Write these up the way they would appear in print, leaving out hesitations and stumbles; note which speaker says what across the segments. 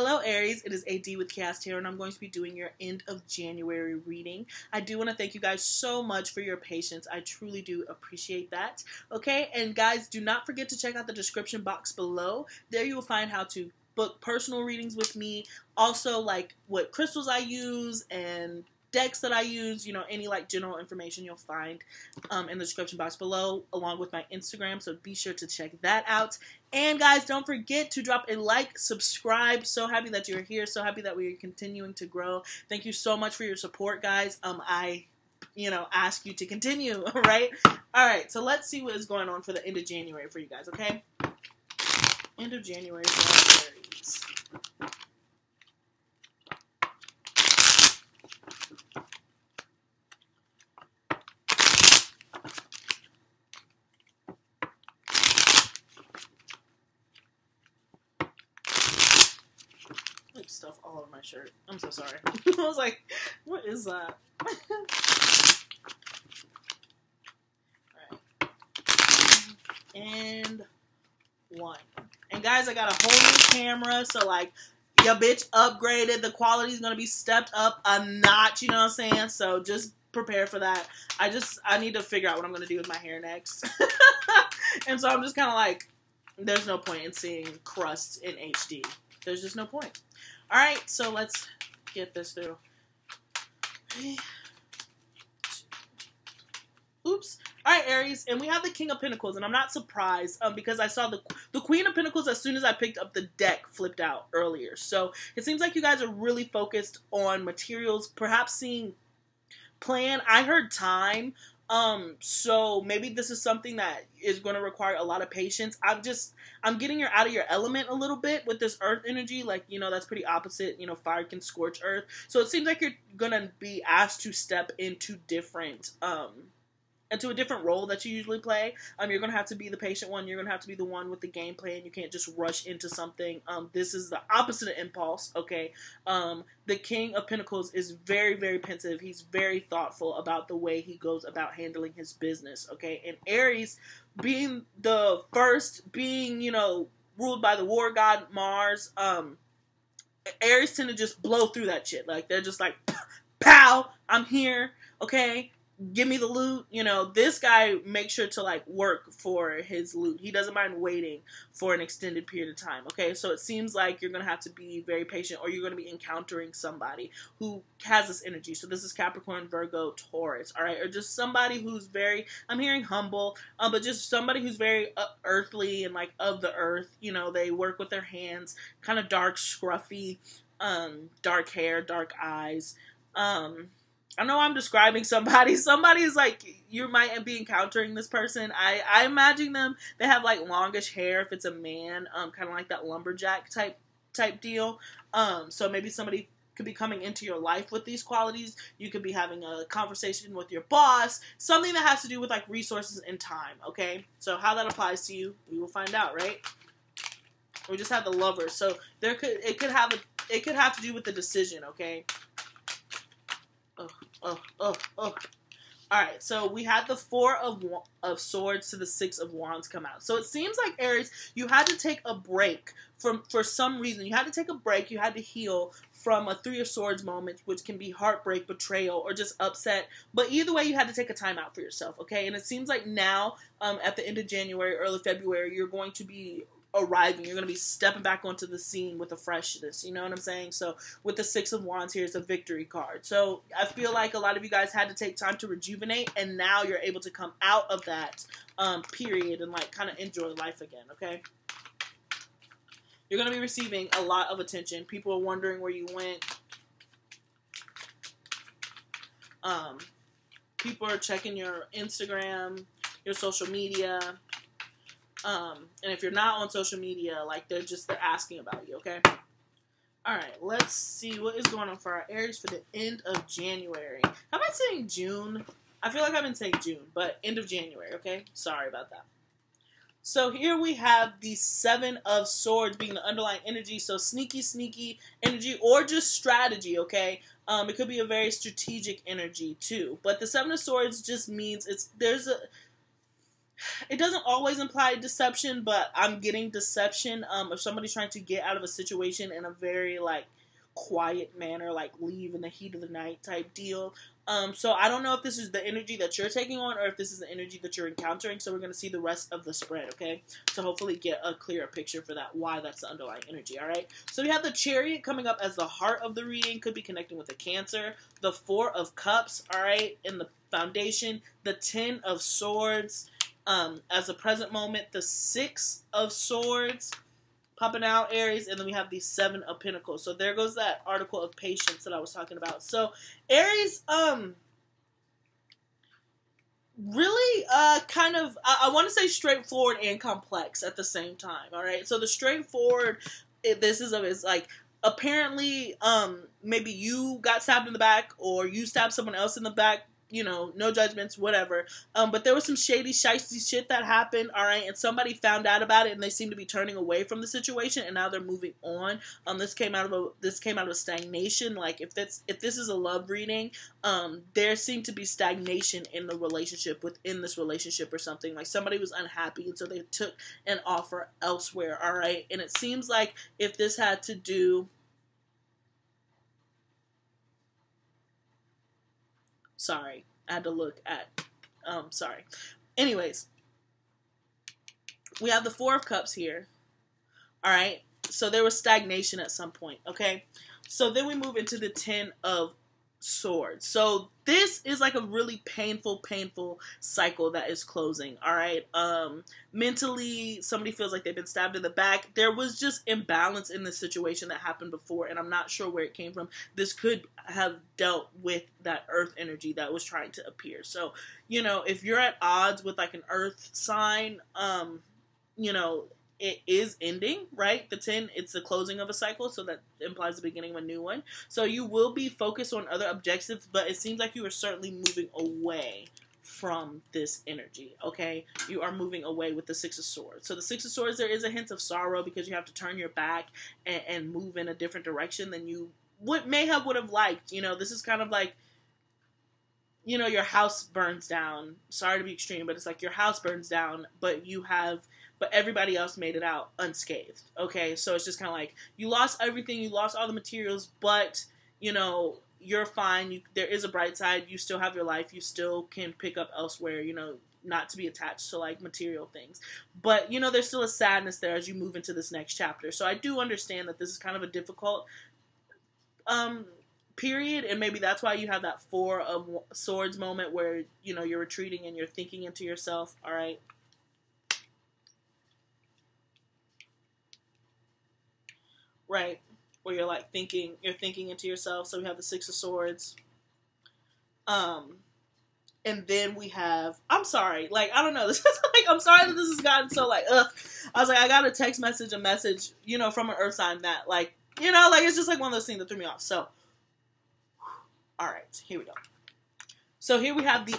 Speaker 1: Hello Aries, it is AD with kayxztarot and I'm going to be doing your end of January reading. I do want to thank you guys so much for your patience. I truly do appreciate that. Okay, and guys, do not forget to check out the description box below. There you will find how to book personal readings with me. Also, like what crystals I use and decks that I use, you know, any like general information you'll find in the description box below, along with my Instagram, so be sure to check that out. And guys, don't forget to drop a like, subscribe. So happy that you're here, so happy that we are continuing to grow. Thank you so much for your support, guys. I ask you to continue, right? Alright, so let's see what is going on for the end of January for you guys, okay? End of January for Aries. Stuff all over my shirt. I'm so sorry. I was like, what is that? Alright. And one. And guys, I got a whole new camera, so like, your bitch upgraded. The quality is going to be stepped up a notch, you know what I'm saying? So just prepare for that. I need to figure out what I'm going to do with my hair next. And so I'm just kind of like, there's no point in seeing crusts in HD. There's just no point. Alright, so let's get this through. Oops. Alright, Aries, and we have the King of Pentacles, and I'm not surprised because I saw the Queen of Pentacles as soon as I picked up the deck flipped out earlier. So it seems like you guys are really focused on materials, perhaps seeing plan. I heard time. So maybe this is something that is going to require a lot of patience. I'm getting you out of your element a little bit with this earth energy. Like, you know, that's pretty opposite. You know, fire can scorch earth. So it seems like you're going to be asked to step into a different role that you usually play. You're going to have to be the patient one. You're going to have to be the one with the game plan. You can't just rush into something. This is the opposite of impulse, okay? The King of Pentacles is very, very pensive. He's very thoughtful about the way he goes about handling his business, okay? And Aries, being the first, you know, ruled by the war god Mars, Aries tend to just blow through that shit. Like, they're just like, pow, I'm here, okay? Give me the loot. You know, this guy makes sure to like work for his loot. He doesn't mind waiting for an extended period of time. Okay, so it seems like you're going to have to be very patient, or you're going to be encountering somebody who has this energy. So this is Capricorn, Virgo, Taurus, all right? Or just somebody who's very, I'm hearing humble, but just somebody who's very earthly and like of the earth. You know, they work with their hands, kind of dark, scruffy, dark hair, dark eyes. I know I'm describing somebody. Somebody's like, you might be encountering this person. I imagine them, they have like longish hair if it's a man, kind of like that lumberjack type deal. So maybe somebody could be coming into your life with these qualities. You could be having a conversation with your boss, something that has to do with like resources and time, okay? So how that applies to you, we will find out, right? We just have the Lovers. So it could have to do with the decision, okay? Alright, so we had the Four of Swords to the Six of Wands come out. So it seems like, Aries, you had to take a break for some reason. You had to take a break. You had to heal from a Three of Swords moment, which can be heartbreak, betrayal, or just upset. But either way, you had to take a time out for yourself, okay? And it seems like now, at the end of January, early February, you're going to be arriving. You're going to be stepping back onto the scene with a freshness. You know what I'm saying? So with the Six of Wands here, it's a victory card. So I feel like a lot of you guys had to take time to rejuvenate, and now you're able to come out of that period and like kind of enjoy life again, okay? You're going to be receiving a lot of attention. People are wondering where you went. People are checking your Instagram, your social media. And if you're not on social media, like they're asking about you, okay? Alright, let's see what is going on for our Aries for the end of January. How about saying June? I feel like I've been saying June, but end of January, okay? Sorry about that. So here we have the Seven of Swords being the underlying energy. So sneaky energy, or just strategy, okay? It could be a very strategic energy too. But the Seven of Swords just means there's a It doesn't always imply deception, but I'm getting deception. If somebody's trying to get out of a situation in a very like quiet manner, like leave in the heat of the night type deal. So I don't know if this is the energy that you're taking on or if this is the energy that you're encountering. So we're going to see the rest of the spread, okay? To hopefully get a clearer picture for that, why that's the underlying energy, all right? So we have the Chariot coming up as the heart of the reading, could be connecting with the Cancer. The Four of Cups, all right, in the foundation. The Ten of Swords as a present moment. The Six of Swords popping out, Aries, and then we have the Seven of Pentacles. So there goes that article of patience that I was talking about. So Aries, really, kind of, I want to say straightforward and complex at the same time. All right. So the straightforward, is like, apparently, maybe you got stabbed in the back or you stabbed someone else in the back. You know, no judgments, whatever. But there was some shady, shifty shit that happened, all right, and somebody found out about it, and they seem to be turning away from the situation, and now they're moving on. This came out of a stagnation. Like if this is a love reading, there seemed to be stagnation in the relationship, within this relationship or something. Like somebody was unhappy, and so they took an offer elsewhere, all right. And it seems like if this had to do. Sorry, I had to look at, sorry. Anyways, we have the Four of Cups here, all right? So there was stagnation at some point, okay? So then we move into the Ten of Swords. So this is like a really painful cycle that is closing, all right? Mentally, somebody feels like they've been stabbed in the back. There was just imbalance in this situation that happened before, and I'm not sure where it came from. This could have dealt with that earth energy that was trying to appear. So, you know, if you're at odds with like an earth sign, you know, it is ending, right? The 10, it's the closing of a cycle, so that implies the beginning of a new one. So you will be focused on other objectives, but it seems like you are certainly moving away from this energy, okay? You are moving away with the Six of Swords. So the Six of Swords, there is a hint of sorrow because you have to turn your back and move in a different direction than you would have liked. You know, this is kind of like, you know, your house burns down. Sorry to be extreme, but it's like your house burns down, but everybody else made it out unscathed, okay? So it's just kind of like, you lost everything, you lost all the materials, but, you know, you're fine. There is a bright side. You still have your life. You still can pick up elsewhere, you know, not to be attached to, like, material things. But, you know, there's still a sadness there as you move into this next chapter. So I do understand that this is kind of a difficult period, and maybe that's why you have that Four of Swords moment where, you know, you're retreating and you're thinking into yourself, all right? Right, where you're like thinking into yourself. So we have the Six of Swords. And then we have, I'm sorry, like, I don't know, this is like, I'm sorry that this has gotten so like, ugh. I was like, I got a message, you know, from an earth sign that, like, you know, like, it's just like one of those things that threw me off. So, alright, here we go. So here we have the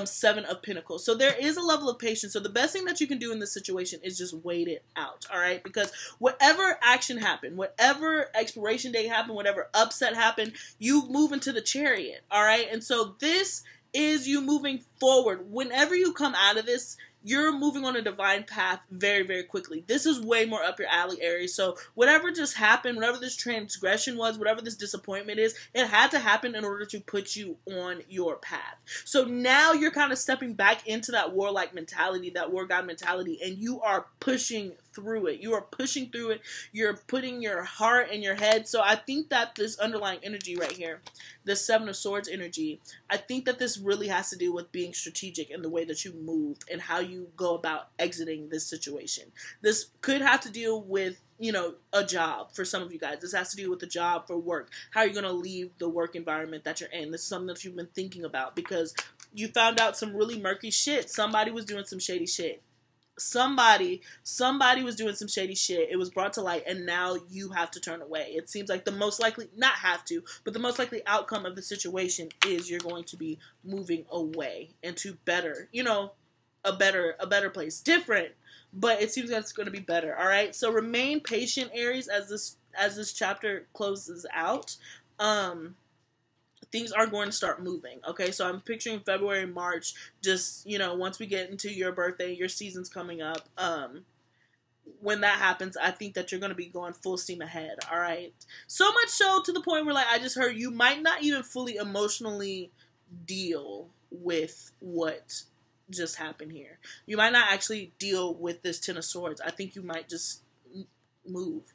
Speaker 1: Seven of Pentacles. So there is a level of patience. So the best thing that you can do in this situation is just wait it out, all right? Because whatever action happened, whatever expiration date happened, whatever upset happened, you move into the Chariot, all right? And so this is you moving forward. Whenever you come out of this, you're moving on a divine path very, very quickly. This is way more up your alley, Aries. So whatever just happened, whatever this transgression was, whatever this disappointment is, it had to happen in order to put you on your path. So now you're kind of stepping back into that warlike mentality, that war god mentality, and you are pushing through it. You are pushing through it. You're putting your heart in your head. So I think that this underlying energy right here, the Seven of Swords energy, I think that this really has to do with being strategic in the way that you move and how you go about exiting this situation. This could have to deal with, you know, a job for some of you guys. This has to do with a job for work. How are you going to leave the work environment that you're in? This is something that you've been thinking about because you found out some really murky shit. Somebody was doing some shady shit. Somebody was doing some shady shit. It was brought to light, and now you have to turn away. It seems like the most likely, not have to, but the most likely outcome of the situation is you're going to be moving away into better, you know, a better place. Different, but it seems like it's going to be better. All right. So remain patient, Aries, as this chapter closes out. things are going to start moving. Okay, so I'm picturing February, March, just, you know, once we get into your birthday, your season's coming up. When that happens, I think that you're going to be going full steam ahead. All right, so much so to the point where, like, I just heard you might not even fully emotionally deal with what just happened here. You might not actually deal with this Ten of Swords. I think you might just move.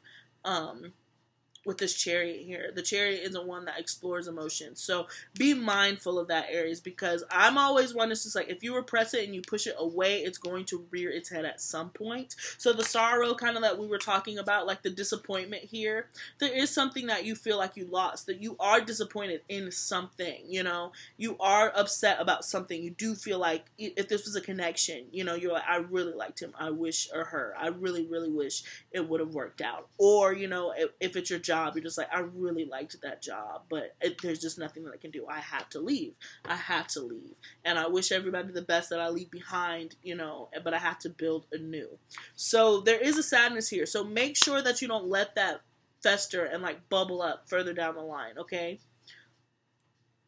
Speaker 1: With this Chariot here. The Chariot isn't one that explores emotions. So be mindful of that, Aries, because I'm always one that's just like, if you repress it and you push it away, it's going to rear its head at some point. So the sorrow kind of that we were talking about, like the disappointment here, there is something that you feel like you lost, that you are disappointed in something, you know, you are upset about something. You do feel like if this was a connection, you know, you're like, I really liked him. I wish, or her, I really, really wish it would have worked out. Or, you know, if it's your job, you're just like, I really liked that job, but there's just nothing that I can do. I have to leave. I have to leave. And I wish everybody the best that I leave behind, you know, but I have to build anew. So there is a sadness here. So make sure that you don't let that fester and like bubble up further down the line, okay?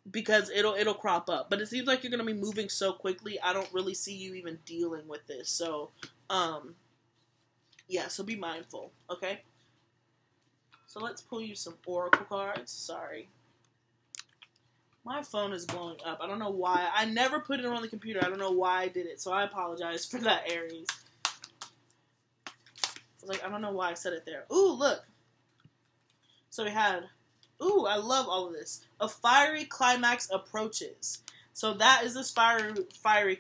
Speaker 1: Because it'll crop up. But it seems like you're going to be moving so quickly, I don't really see you even dealing with this. So, yeah, so be mindful, okay? So let's pull you some oracle cards. Sorry. My phone is blowing up. I don't know why. I never put it on the computer. I don't know why I did it. So I apologize for that, Aries. Like, I don't know why I said it there. Ooh, look. So we had, ooh, I love all of this. A fiery climax approaches. So that is this fiery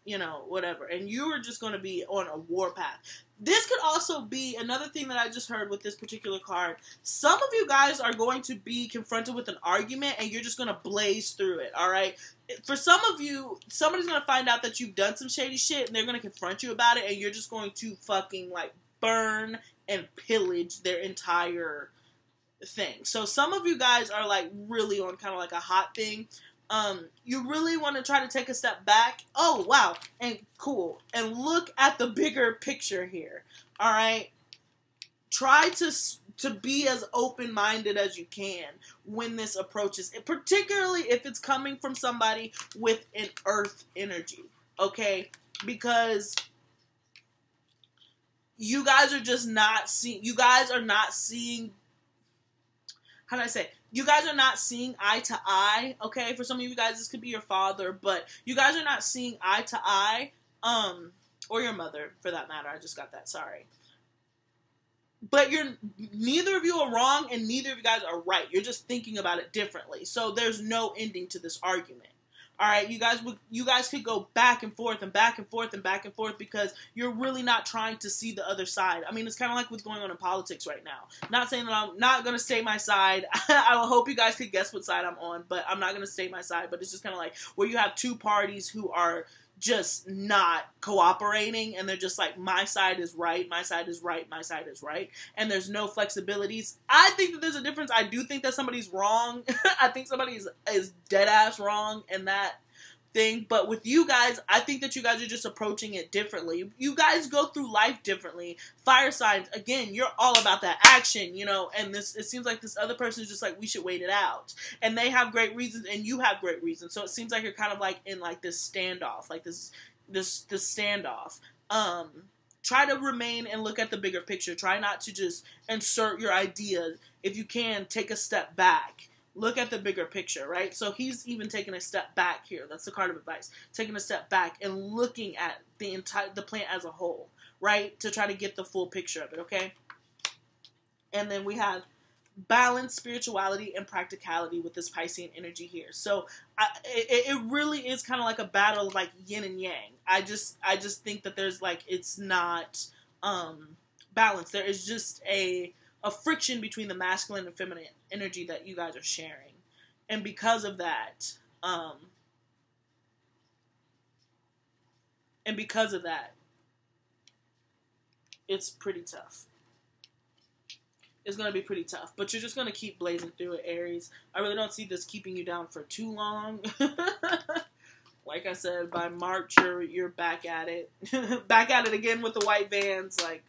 Speaker 1: you know, whatever. And you are just going to be on a warpath. This could also be another thing that I just heard with this particular card. Some of you guys are going to be confronted with an argument and you're just going to blaze through it, all right? For some of you, somebody's going to find out that you've done some shady shit and they're going to confront you about it and you're just going to fucking, like, burn and pillage their entire thing. So some of you guys are, like, really on kind of like a hot thing. You really want to try to take a step back. Oh, wow. And cool. And look at the bigger picture here. All right. Try to be as open-minded as you can when this approaches, particularly if it's coming from somebody with an earth energy. Okay. Because you guys are just not seeing, how do I say? You guys are not seeing eye to eye, okay? For some of you guys, this could be your father, but you guys are not seeing eye to eye, or your mother, for that matter. I just got that, sorry. But neither of you are wrong, and neither of you guys are right. You're just thinking about it differently. So there's no ending to this argument. All right, you guys could go back and forth and back and forth and back and forth because you're really not trying to see the other side. I mean, it's kind of like what's going on in politics right now. Not saying that I'm not going to state my side. I hope you guys could guess what side I'm on, but I'm not going to state my side. But it's just kind of like where you have two parties who are just not cooperating, and they're just like, my side is right, my side is right, my side is right, and there's no flexibilities. I think that there's a difference. I do think that somebody's wrong. I think somebody is dead ass wrong in that thing, but with you guys, I think that you guys are just approaching it differently. You guys go through life differently. Fire signs, again, you're all about that action, you know, and it seems like this other person is just like, we should wait it out, and they have great reasons, and you have great reasons, so it seems like you're kind of like in like this standoff, like this standoff. Try to remain and look at the bigger picture. Try not to just insert your ideas. If you can, take a step back. Look at the bigger picture, right? So he's even taking a step back here. That's the card of advice. Taking a step back and looking at the plant as a whole, right? To try to get the full picture of it, okay? And then we have balance, spirituality, and practicality with this Piscean energy here. So it really is kind of like a battle of like yin and yang. I just think that there's like, it's not balance. There is just a friction between the masculine and feminine energy that you guys are sharing. And because of that, it's pretty tough. It's going to be pretty tough. But you're just going to keep blazing through it, Aries. I really don't see this keeping you down for too long. Like I said, by March, you're back at it. Back at it again with the white vans, like.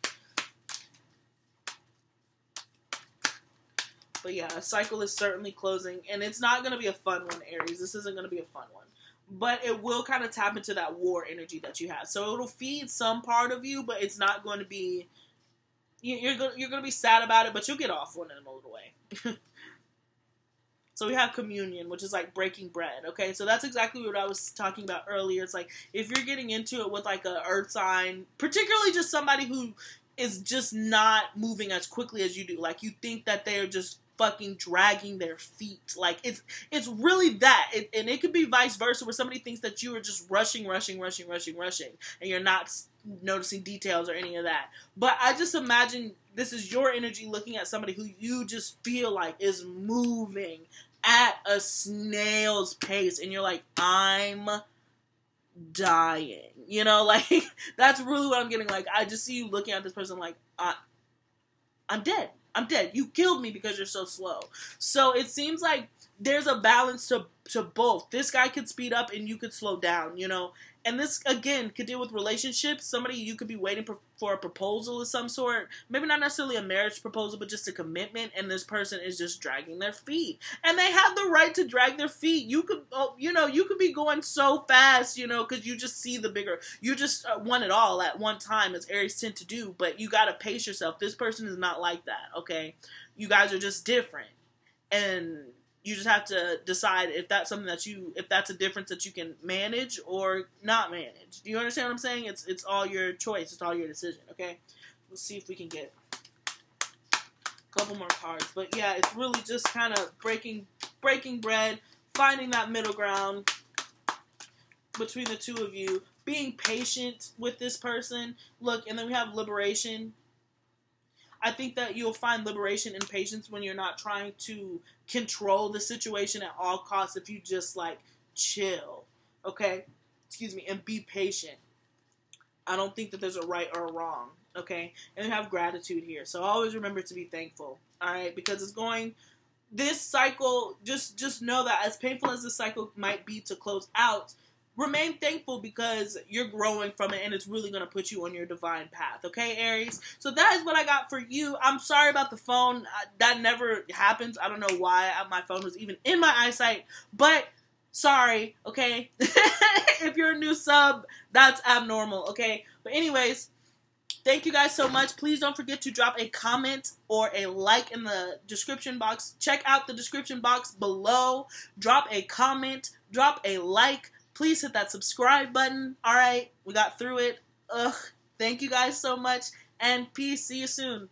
Speaker 1: But yeah, a cycle is certainly closing, and it's not going to be a fun one, Aries. This isn't going to be a fun one. But it will kind of tap into that war energy that you have. So it'll feed some part of you, but it's not going to be... You're going to be sad about it, but you'll get off on it in a little way. So we have communion, which is like breaking bread, okay? So that's exactly what I was talking about earlier. It's like, if you're getting into it with like a earth sign, particularly just somebody who is just not moving as quickly as you do. Like, you think that they're just fucking dragging their feet. Like, it's really that. And it could be vice versa, where somebody thinks that you are just rushing, and you're not noticing details or any of that. But I just imagine this is your energy looking at somebody who you just feel like is moving at a snail's pace, and you're like, I'm dying. You know, like, that's really what I'm getting. Like, I just see you looking at this person like, I'm dead. I'm dead. You killed me because you're so slow. So it seems like there's a balance to both. This guy could speed up and you could slow down, you know. And this, again, could deal with relationships. Somebody you could be waiting for a proposal of some sort. Maybe not necessarily a marriage proposal, but just a commitment. And this person is just dragging their feet. And they have the right to drag their feet. You could, you could be going so fast, you know, because you just see the bigger. You just want it all at one time, as Aries tend to do. But you got to pace yourself. This person is not like that, okay? You guys are just different. And you just have to decide if that's something that if that's a difference that you can manage or not manage. Do you understand what I'm saying? It's all your choice. It's all your decision, okay? Let's see if we can get a couple more cards. But yeah, it's really just kind of breaking bread, finding that middle ground between the two of you, being patient with this person. Look, and then we have liberation. I think that you'll find liberation and patience when you're not trying to control the situation at all costs. If you just, like, chill, okay? Excuse me, and be patient. I don't think that there's a right or a wrong, okay? And have gratitude here. So always remember to be thankful, all right? Because it's going... This cycle, just know that as painful as this cycle might be to close out, remain thankful because you're growing from it and it's really going to put you on your divine path. Okay, Aries? So that is what I got for you. I'm sorry about the phone. That never happens. I don't know why my phone was even in my eyesight. But sorry, okay? If you're a new sub, that's abnormal, okay? But anyways, thank you guys so much. Please don't forget to drop a comment or a like in the description box. Check out the description box below. Drop a comment. Drop a like. Please hit that subscribe button. All right, we got through it. Thank you guys so much, and peace. See you soon.